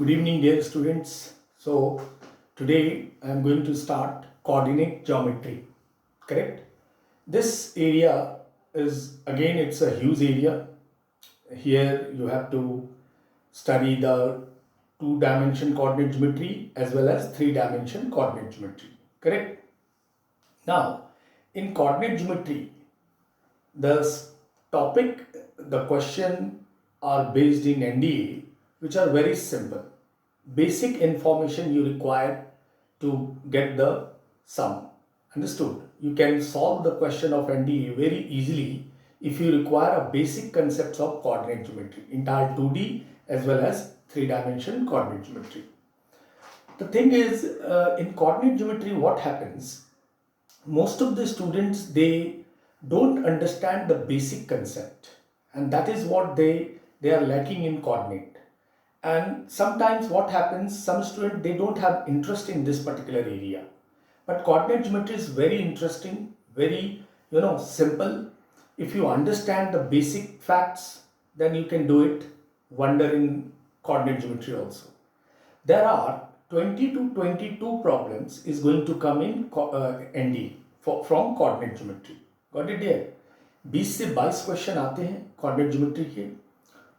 Good evening, dear students. So, today I am going to start coordinate geometry. Correct? This area is again, it's a huge area. Here you have to study the two-dimension coordinate geometry as well as three-dimension coordinate geometry. Correct? Now, in coordinate geometry, the topic, the question are based in NDA, which are very simple. Basic information you require to get the sum. Understood? You can solve the question of NDA very easily if you require a basic concepts of coordinate geometry, entire 2D as well as three-dimension coordinate geometry. The thing is, in coordinate geometry, what happens? Most of the students, they don't understand the basic concept, and that is what they are lacking in coordinate. And sometimes what happens, some students, they don't have interest in this particular area, but coordinate geometry is very interesting, very simple. If you understand the basic facts, then you can do it wonder in coordinate geometry also. There are 20 to 22 problems is going to come in ND from coordinate geometry. Got it dear? 20 से 22 question आते हैं coordinate geometry के,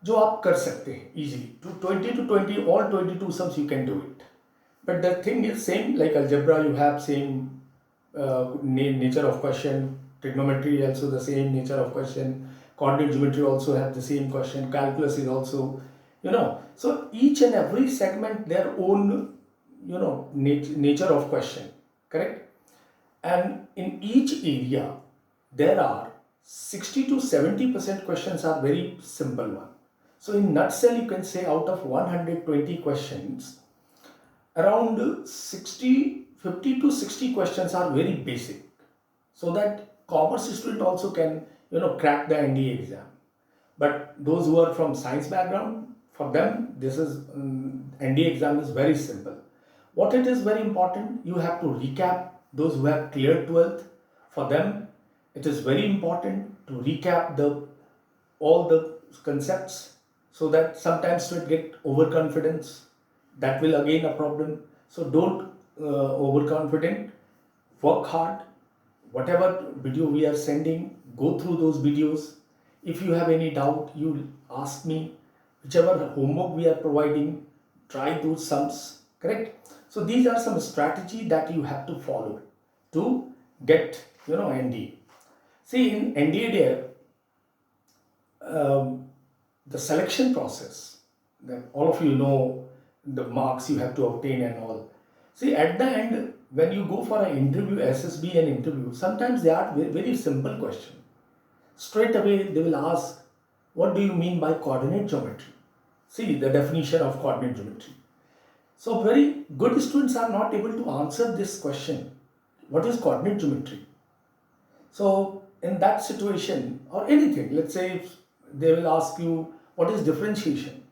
जो आप कर सकते हैं easily. To 20 to 20, all 22 sums you can do it. But the thing is same like algebra, you have same nature of question. Trigonometry also the same nature of question. Coordinate geometry also have the same question. Calculus is also, so each and every segment their own nature of question. Correct? And in each area there are 60 to 70% questions are very simple one. So in nutshell, you can say out of 120 questions, around 50 to 60 questions are very basic, so that commerce student also can crack the NDA exam. But those who are from science background, for them this is NDA exam is very simple. What it is very important, you have to recap. Those who have cleared 12th, for them it is very important to recap all the concepts, so that sometimes students get overconfidence. That will again a problem. So don't overconfident. Work hard. Whatever video we are sending, go through those videos. If you have any doubt, you ask me. Whichever homework we are providing, try those sums. Correct? So these are some strategy that you have to follow to get NDA. See, in NDA there, the selection process, that all of you know the marks you have to obtain and all. See, at the end, when you go for an interview, SSB and interview, sometimes they are very simple question. Straight away, they will ask, what do you mean by coordinate geometry? See, the definition of coordinate geometry. So, very good students are not able to answer this question. What is coordinate geometry? So, in that situation, or anything, let's say they will ask you, what is differentiation?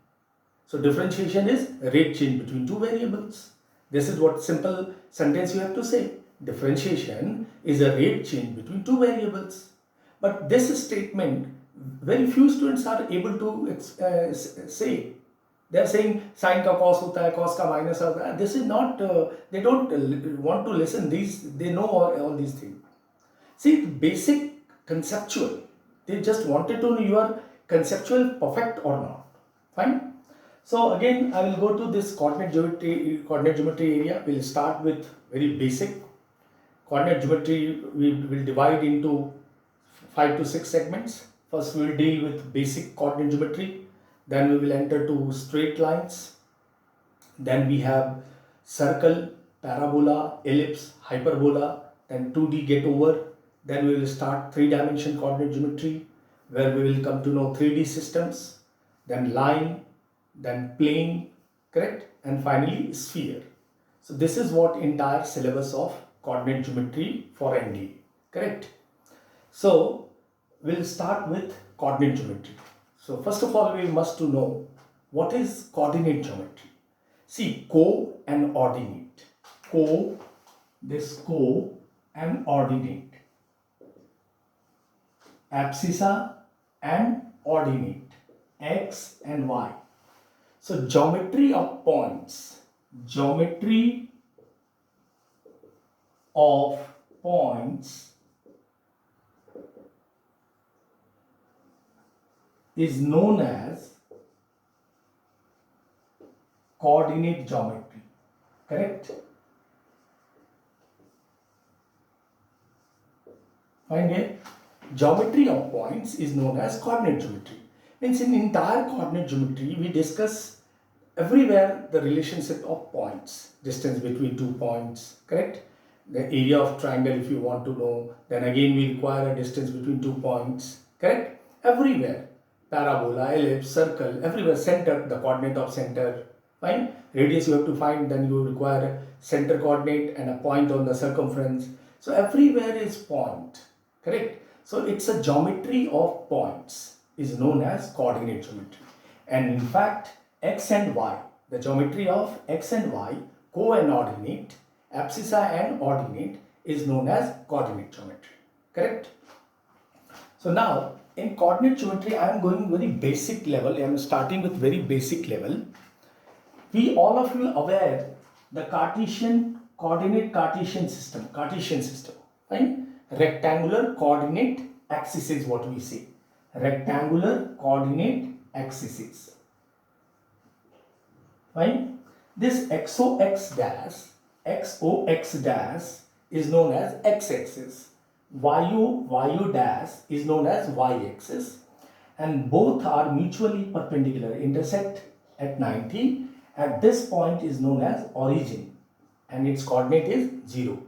So differentiation is rate change between two variables. This is what simple sentence you have to say. Differentiation is a rate change between two variables. But this statement, very few students are able to say. They are saying sine ka cos hota hai, cos ka minus hota hai. This is not, they don't want to listen. They know all these things. See, basic conceptual. They just wanted to know you are conceptual perfect or not. Fine. So again, I will go to this coordinate geometry area. We'll start with very basic. Coordinate geometry we will divide into 5 to 6 segments. First we will deal with basic coordinate geometry. Then we will enter to straight lines. Then we have circle, parabola, ellipse, hyperbola, then 2D get over. Then we will start three-dimension coordinate geometry, where we will come to know 3D systems, then line, then plane, correct? And finally sphere. So this is what entire syllabus of coordinate geometry for ND, correct? So we'll start with coordinate geometry. So first of all, we must to know what is coordinate geometry. See, co and ordinate. Co and ordinate. Abscissa and ordinate, x and y. So geometry of points. Geometry of points is known as coordinate geometry. Correct? Fine here. Geometry of points is known as coordinate geometry. Means in entire coordinate geometry, we discuss everywhere the relationship of points, distance between 2 points, correct? The area of triangle if you want to know, then again we require a distance between 2 points, correct? Everywhere, parabola, ellipse, circle, everywhere, center, the coordinate of center, fine? Radius you have to find, then you require a center coordinate and a point on the circumference. So everywhere is point, correct? So it's a geometry of points is known as coordinate geometry. And in fact, x and y, the geometry of x and y, co-ordinate, abscissa and ordinate is known as coordinate geometry. Correct? So now, in coordinate geometry, I am going very basic level. I am starting with very basic level. We all of you aware the Cartesian Cartesian system, fine? Rectangular coordinate axis is what we say. Rectangular coordinate axis. Fine? This XOX dash is known as x-axis. YO dash is known as y-axis, and both are mutually perpendicular, intersect at 90. At this point is known as origin, and its coordinate is 0.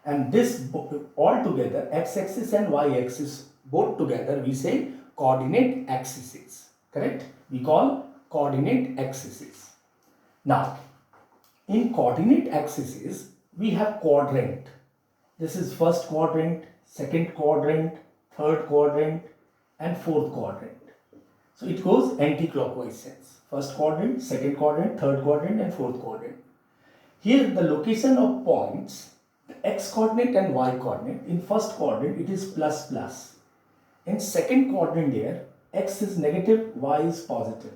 And this all together, x-axis and y-axis, both together we say coordinate axes. Correct? We call coordinate axes. Now, in coordinate axes, we have quadrant. This is first quadrant, second quadrant, third quadrant, and fourth quadrant. So it goes anti-clockwise sense. First quadrant, second quadrant, third quadrant, and fourth quadrant. Here the location of points, the x coordinate and y coordinate, in first quadrant it is plus plus. In second quadrant here, x is negative, y is positive.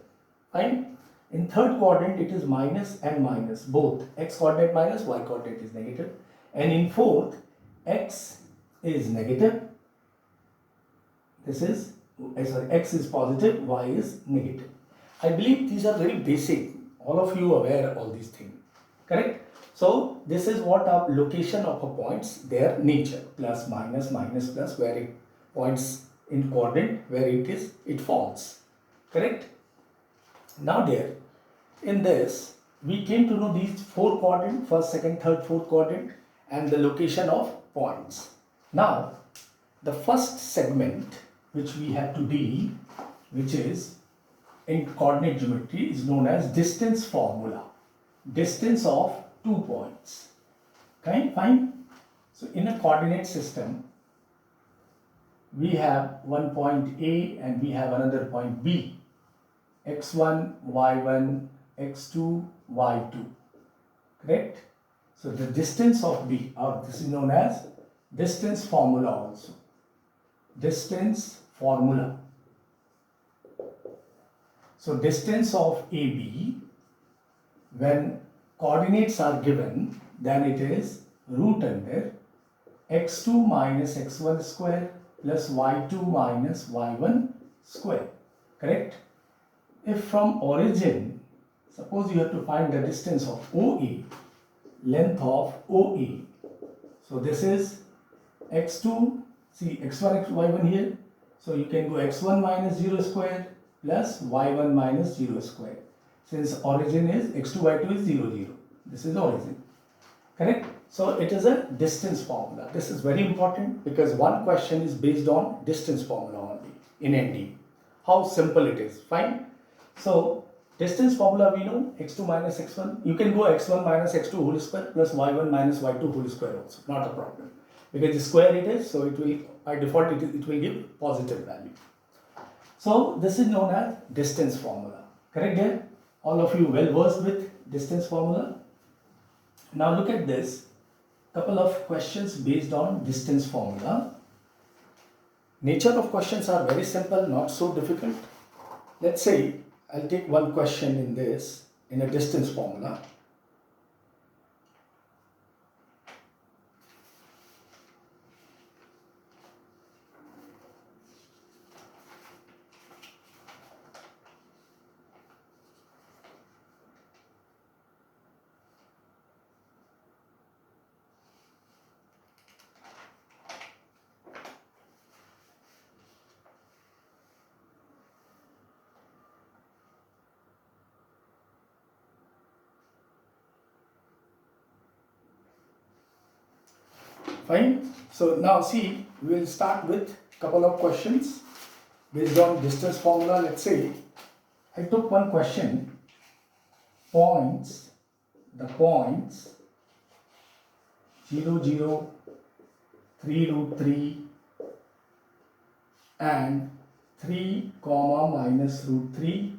Fine? In third quadrant it is minus and minus, both x coordinate minus y coordinate is negative. And in fourth, x is negative. This is, x is positive, y is negative. I believe these are very basic. All of you are aware of all these things. Correct? So this is what our location of a points, their nature, plus, minus, minus, plus, where it points in quadrant, where it falls. Correct? Now there, in this, we came to know these 4 quadrants, first, second, third, fourth quadrant, and the location of points. Now, the first segment which we have to deal, which is in coordinate geometry, is known as distance formula. Distance of 2 points. Okay, fine. So in a coordinate system, we have one point A and we have another point B. x1, y1, x2, y2. Correct? So the distance of B, or this is known as distance formula also. Distance formula. So distance of AB, when coordinates are given, then it is root under x2 minus x1 square plus y2 minus y1 square. Correct? If from origin, suppose you have to find the distance of OA, length of OA. So this is x2, see x1, y1 here. So you can go x1 minus 0 square plus y1 minus 0 square. Since origin is x2, y2 is 0, 0. This is origin. Correct? So it is a distance formula. This is very important because one question is based on distance formula only in ND. How simple it is. Fine? So distance formula we know x2 minus x1. You can go x1 minus x2 whole square plus y1 minus y2 whole square also. Not a problem. Because the square it is, so it will, by default, it will give positive value. So this is known as distance formula. Correct there? All of you well versed with distance formula. Now look at this. Couple of questions based on distance formula. Nature of questions are very simple, not so difficult. Let's say I'll take one question in this, in a distance formula. Fine. So now see, we'll start with couple of questions based on distance formula. Let's say I took one question, the points 0, 0, 3 root 3 and 3 comma minus root 3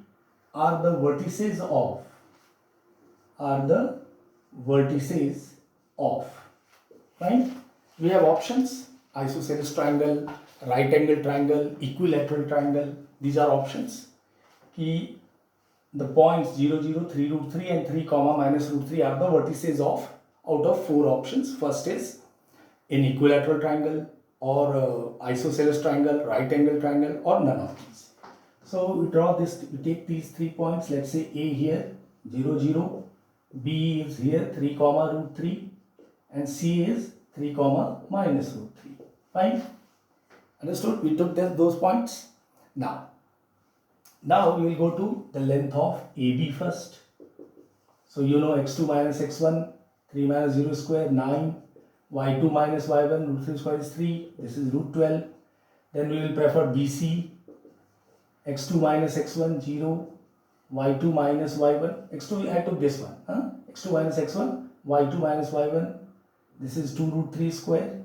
are the vertices of, fine. We have options: isosceles triangle, right angle triangle, equilateral triangle. These are options. Ki the points 0, 0, 3 root 3 and 3 comma minus root 3 are the vertices of, out of 4 options. First is in equilateral triangle or isosceles triangle, right angle triangle, or none of these. So we draw this, we take these 3 points. Let's say A here 0, 0, B is here 3 comma root 3 and C is 3 comma minus root 3. Fine. Understood? We took those points. Now we will go to the length of AB first. So you know x2 minus x1, 3 minus 0 square, 9, y2 minus y1, root 3 square is 3, this is root 12. Then we will prefer BC, x2 minus x1, 0, y2 minus y1, x2 I took this one, x2 minus x1, y2 minus y1, this is 2 root 3 square,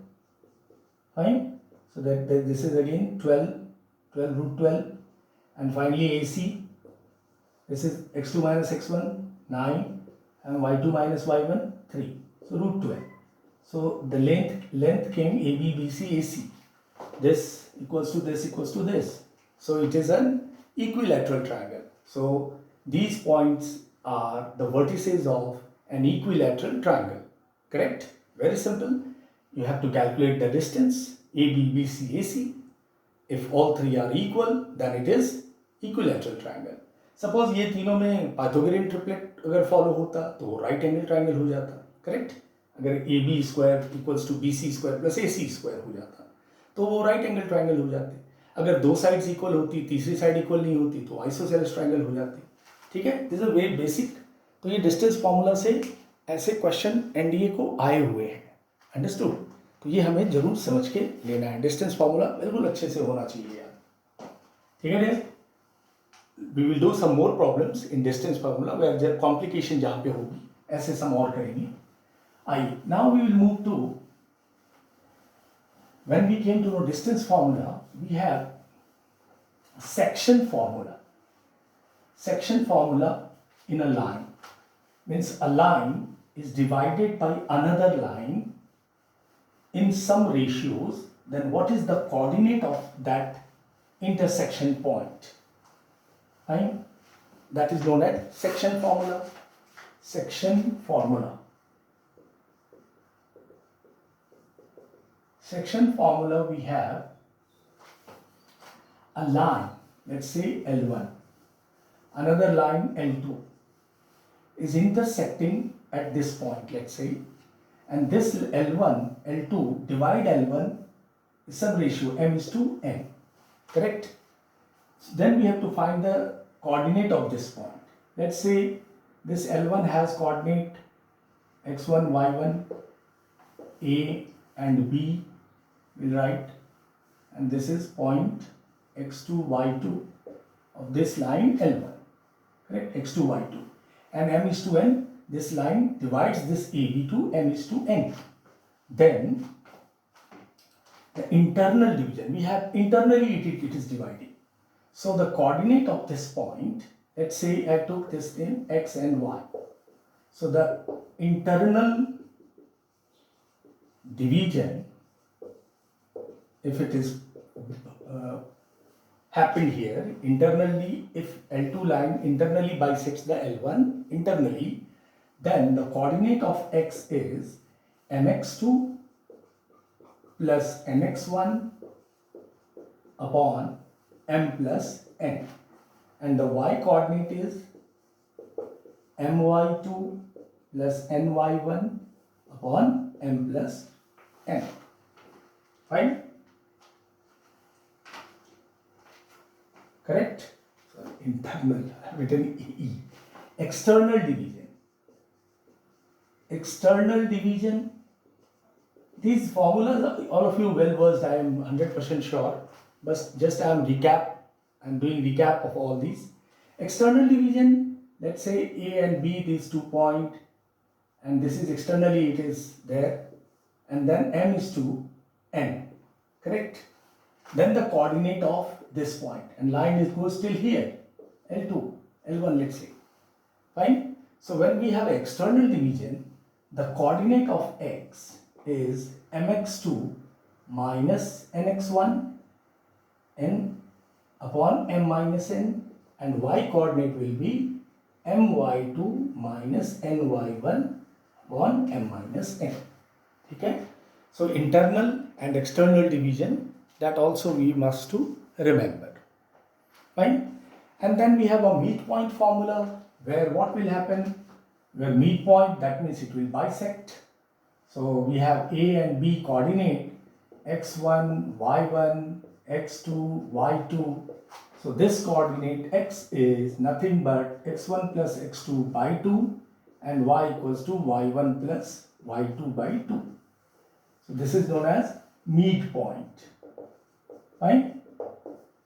fine. So that this is again 12 root 12, and finally AC, this is x2 minus x1, 9, and y2 minus y1, 3, so root 12. So the length came AB, BC, AC. This equals to this equals to this. So it is an equilateral triangle. So these points are the vertices of an equilateral triangle. Correct? Very simple. You have to calculate the distance AB, BC, AC. If all three are equal, then it is equilateral triangle. Suppose ये तीनों में Pythagorean triplet अगर follow होता तो right angle triangle हो जाता. Correct? अगर A B square equals to B C square plus A C square हो जाता तो वो राइट एंगल ट्राइंगल हो जाते. अगर दो साइड्स इक्वल होती, तीसरी साइड इक्वल नहीं होती तो आइसोसेलेस ट्राइंगल हो जाती. ठीक है, दिस इज वेरी बेसिक. तो ये डिस्टेंस फॉर्मूला से ऐसे क्वेश्चन एनडीए को आए हुए हैं. अंडरस्टूड? तो ये हमें जरूर समझ के लेना है. डिस्टेंस फॉर्मूला बिल्कुल अच्छे से होना चाहिए यार. ठीक है. We will do some more problems in distance formula where जब कॉम्प्लिकेशन जहाँ पे होगी ऐसे सम और करेंगे. आइए, now we will move to, when we came to know distance formula, we have section formula. Section formula in a line means a line is divided by another line in some ratios. Then what is the coordinate of that intersection point? Fine. That is known as section formula. Section formula. Section formula, we have a line, let's say L1, another line L2 is intersecting at this point, let's say, and this L1, L2 divide L1 is some ratio m is to n, correct? Then we have to find the coordinate of this point. Let's say this L1 has coordinate x1, y1, a and b. We'll write, and this is point x2, y2 of this line L1, correct? x2, y2, and m is to n. This line divides this AB to m is to n. Then the internal division, we have internally it is dividing. So the coordinate of this point, let's say I took this in x and y. So the internal division, if it is happened here, internally, if L2 line internally bisects the L1 internally, then the coordinate of x is mx2 plus mx1 upon m plus n, and the y coordinate is my2 plus ny1 upon m plus n. Fine? Correct? So internal, I have written E. External division. External division. These formulas, all of you well versed, I am 100% sure. But just I am doing recap of all these. External division, let's say A and B, these 2 points, and this is externally, it is there, and then m is to n, correct? Then the coordinate of this point, and line goes till here, L2, L1, let's say. Fine? So when we have external division, the coordinate of x is mx2 minus nx1 n upon m minus n, and y coordinate will be my2 minus ny1 upon m minus n. Okay? So internal and external division, that also we must to remember. Fine? And then we have a midpoint formula where what will happen? Where midpoint, that means it will bisect. So we have A and B coordinate x1, y1, x2, y2. So this coordinate x is nothing but x1 plus x2 by 2 and y equals to y1 plus y2 by 2. So this is known as midpoint. Fine?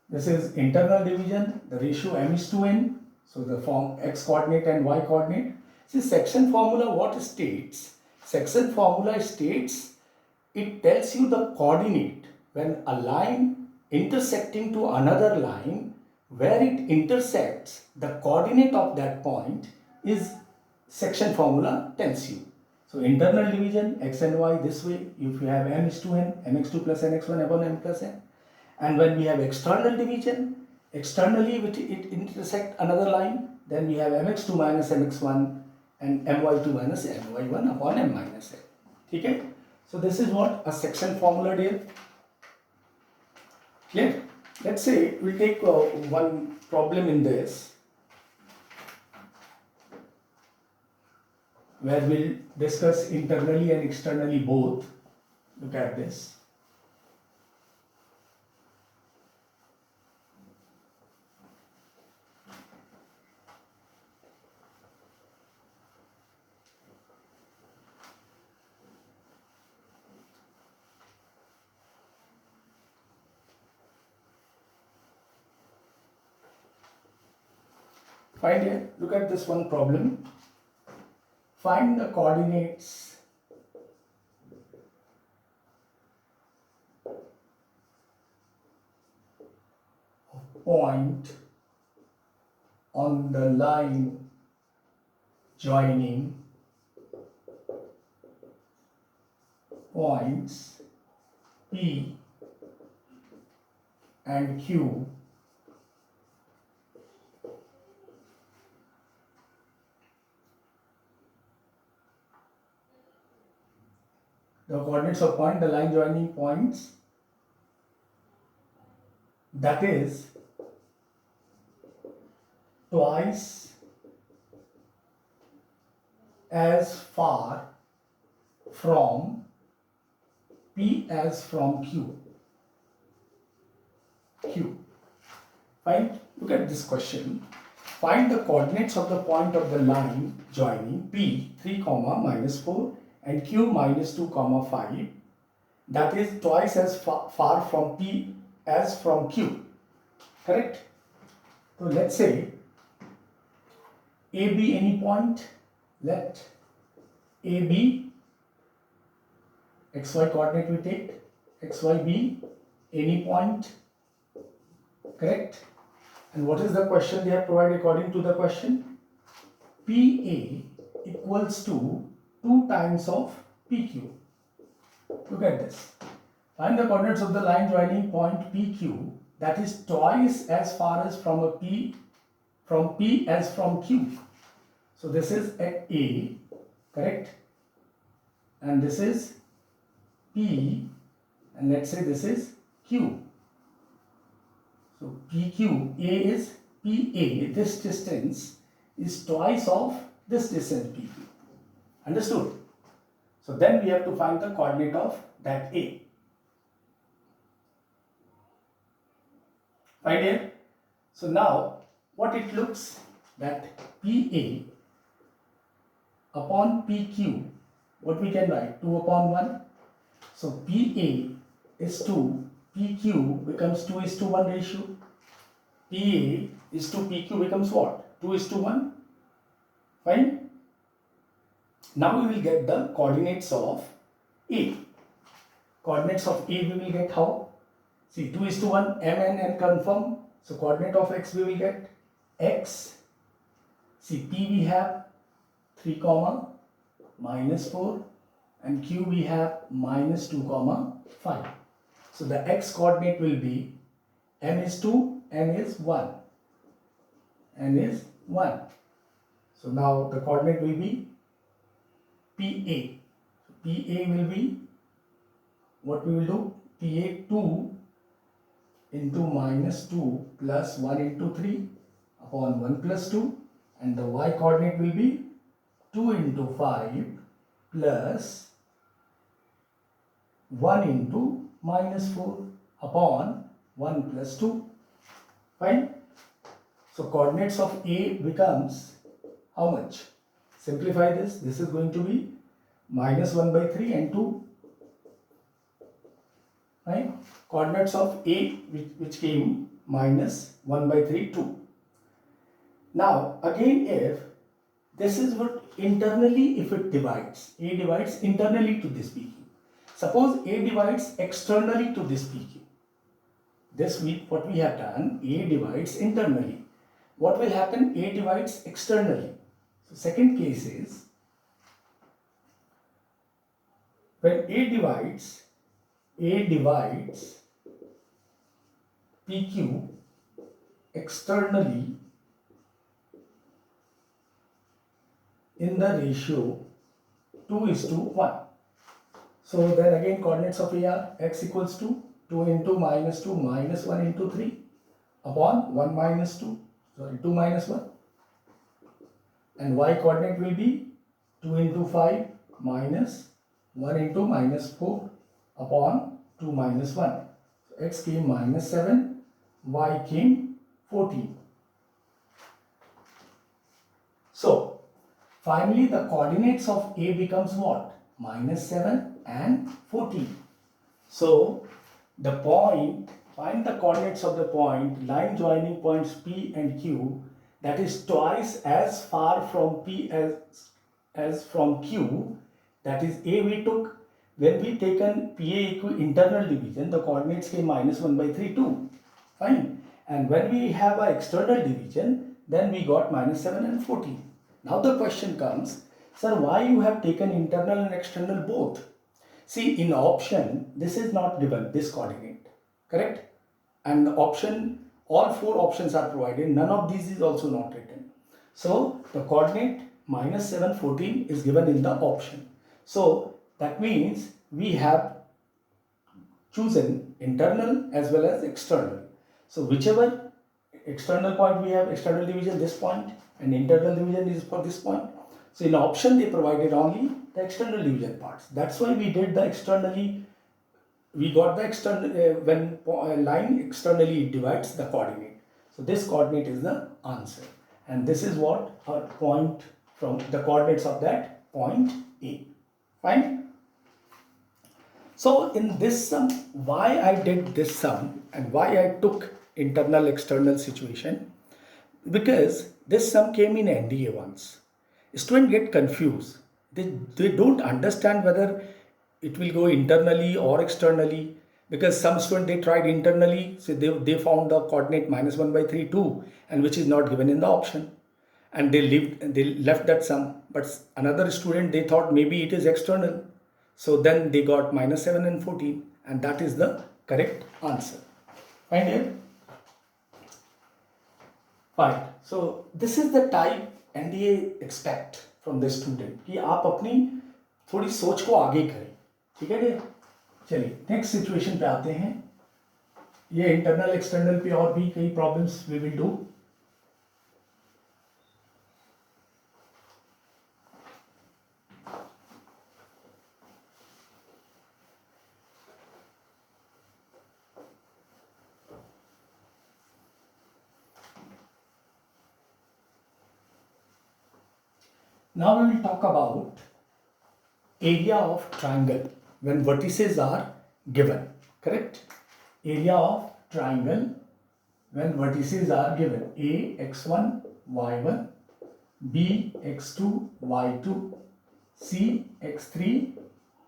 This is internal division, the ratio m is to n. So the form x coordinate and y coordinate. See, section formula what states? Section formula states, it tells you the coordinate when a line intersecting to another line, where it intersects, the coordinate of that point is section formula tells you. So internal division x and y this way, if you have m is to n, mx2 plus nx1 upon m plus n. And when we have external division, externally it intersect another line, then we have mx2 minus mx1 and my2 minus my1 upon m minus n. Okay? So this is what a section formula did. Clear? Let's say we'll take one problem in this, where we'll discuss internally and externally both. Look at this. Find here, look at this one problem. Find the coordinates of point on the line joining points P and Q the coordinates of point, the line joining points, that is twice as far from P as from Q. Fine. Look at this question. Find the coordinates of the point of the line joining P 3, minus 4 and Q minus 2, 5. That is twice as far from P as from Q. Correct? So let's say A be any point. Let A be xy coordinate we take. Xy be any point. Correct? And what is the question they have provided according to the question? PA equals to 2 times of PQ. Look at this. Find the coordinates of the line joining point PQ, that is twice as far as from P as from Q. So this is A, correct? And this is P, and let's say this is Q. So PQ, A is PA, this distance is twice of this distance PQ. Understood? So then we have to find the coordinate of that A. Fine here? So now what it looks that PA upon PQ, what we can write? 2 upon 1. So PA is 2, PQ becomes 2:1 ratio. PA is to PQ becomes what? 2:1. Fine? Now we will get the coordinates of A. Coordinates of A we will get how? See, 2:1, M and N confirm. So coordinate of X we will get X. See, P we have 3, -4, and Q we have -2, 5. So the X coordinate will be M is 2, N is 1. N is 1. So now the coordinate will be PA. So PA will be, what we will do? PA 2 into -2 plus 1 into 3 upon 1 plus 2, and the Y coordinate will be 2 into 5 plus 1 into -4 upon 1 plus 2. Fine? So coordinates of A becomes how much? Simplify this. This is going to be -1/3 and 2. Right? Coordinates of A which came -1/3, 2. Now again, if this is what internally, if it divides, A divides internally to this PQ. Suppose A divides externally to this PQ. This week what we have done, A divides internally. What will happen? A divides externally. So second case is when A divides PQ externally in the ratio 2:1. So then again coordinates of A are X equals to 2 into -2 minus 1 into 3 upon 1 minus 2, 2 minus 1. And Y coordinate will be 2 into 5 minus 1 into -4 upon 2 minus 1. So X came -7, Y came 14. So finally the coordinates of A becomes what? -7 and 14. So the point, find the coordinates of the point, line joining points P and Q, that is twice as far from P as from Q. That is A we took. When we taken PA equal internal division, the coordinates came -1/3, 2. Fine. And when we have an external division, then we got -7 and 14. Now the question comes, sir, why you have taken internal and external both? See, in option, this is not given, this coordinate, correct? And the option, all 4 options are provided, none of these is also not written. So the coordinate -7, 14 is given in the option. So that means we have chosen internal as well as external. So whichever external point we have, external division this point, and internal division is for this point. So in option they provided only the external division parts. That's why we did the externally. We got the external when a line externally divides the coordinate. So this coordinate is the answer, and this is what our point from the coordinates of that point A. Fine. So in this sum, why I did this sum and why I took internal external situation, because this sum came in NDA once. Students get confused. They don't understand whether it will go internally or externally, because some students they tried internally, so they found the coordinate -1/3, 2, and which is not given in the option, and they left that sum. But another student, they thought maybe it is external, so then they got -7 and 14, and that is the correct answer. Find here. Fine. So this is the type NDA expect from the student कि आप अपनी थोड़ी सोच को आगे करें. ठीक है. चलिए नेक्स्ट सिचुएशन पे आते हैं. ये इंटरनल एक्सटर्नल पे और भी कई problems we will do. Now we will talk about area of triangle when vertices are given. Correct? Area of triangle when vertices are given. A x1 y1, B x2 y2, C x3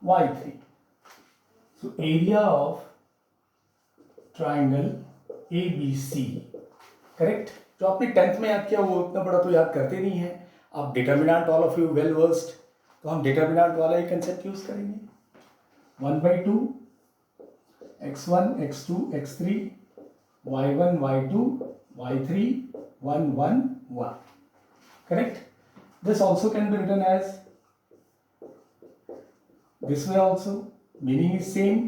y3. So area of triangle ABC. Correct. जो आपने 10th में याद किया वो इतना बड़ा तो याद करते नहीं है आप. Determinant all of you well versed, तो हम डिटर्मिनेंट वाला ही कंसेप्ट यूज करेंगे. 1/2 x1 x2 x3 y1 y2 y3 1 1 1. Correct. This also can be written as this way also. Meaning is same.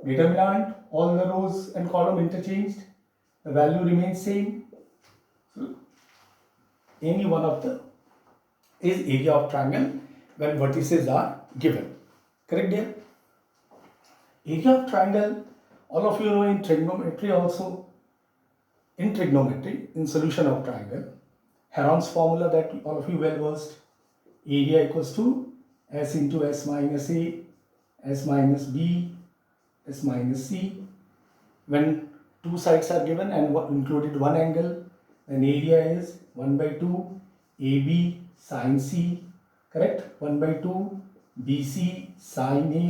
Determinant, all the rows and column interchanged, the value remains same. So any one of the is area of triangle when vertices are given. Correct dear? Area of triangle, all of you know in trigonometry also. In trigonometry, in solution of triangle, Heron's formula that all of you well versed. Area equals to S into S minus A, S minus B, S minus C. When two sides are given and included one angle, then area is 1/2 AB sin C. Correct? 1/2 BC sin A.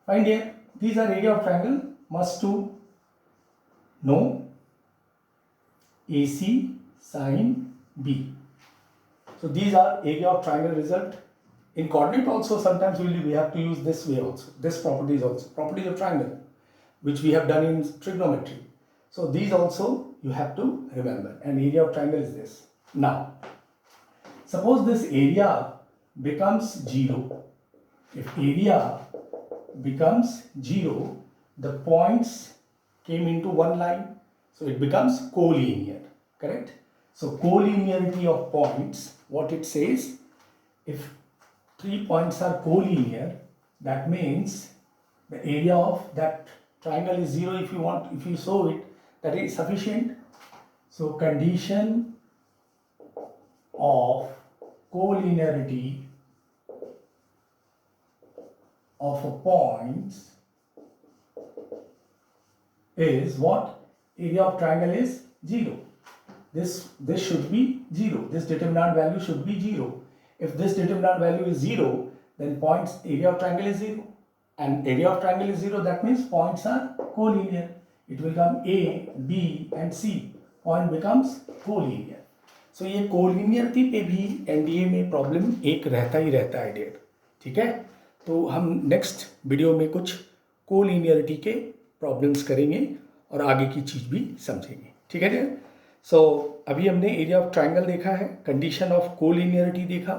Find here. These are area of triangle. Must to know AC sin B. So these are area of triangle result. In coordinate also sometimes we have to use this way also. This property is also properties of triangle which we have done in trigonometry. So these also you have to remember. And area of triangle is this. Now suppose this area becomes 0. If area becomes 0, the points came into one line, so it becomes collinear. Correct? So collinearity of points, what it says, if 3 points are collinear, that means the area of that triangle is 0. If you want, if you show it, that is sufficient. So condition of collinearity of a point is what? Area of triangle is 0. This should be 0. This determinant value should be 0. If this determinant value is 0, then points area of triangle is 0. And area of triangle is 0, that means points are collinear. It will come A, B and C. Point becomes collinear. So ये collinearity पे भी NDA में problem एक रहता ही रहता है dear. ठीक है. तो हम नेक्स्ट वीडियो में कुछ कोलिनियरिटी के प्रॉब्लम्स करेंगे और आगे की चीज़ भी समझेंगे. ठीक है डियर. सो अभी हमने एरिया ऑफ ट्राइंगल देखा है, कंडीशन ऑफ कोलिनियरिटी देखा.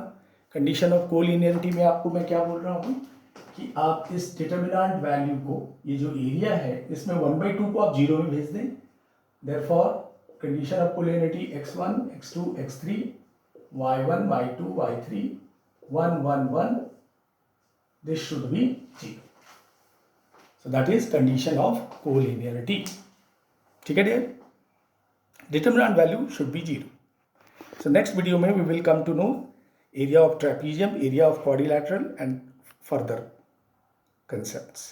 कंडीशन ऑफ कोलिनियरिटी में आपको मैं क्या बोल रहा हूँ कि आप इस डिटर्मिनेंट वैल्यू को, ये जो एरिया है इसमें 1/2 को आप 0 में भेज दें. Therefore condition of collinearity x1 x2 x3 y1 y2 y3 1 1 1, this should be 0. So that is condition of collinearity. ठीक है dear? Determinant value should be 0. So next video में we will come to know area of trapezium, area of quadrilateral and further concepts.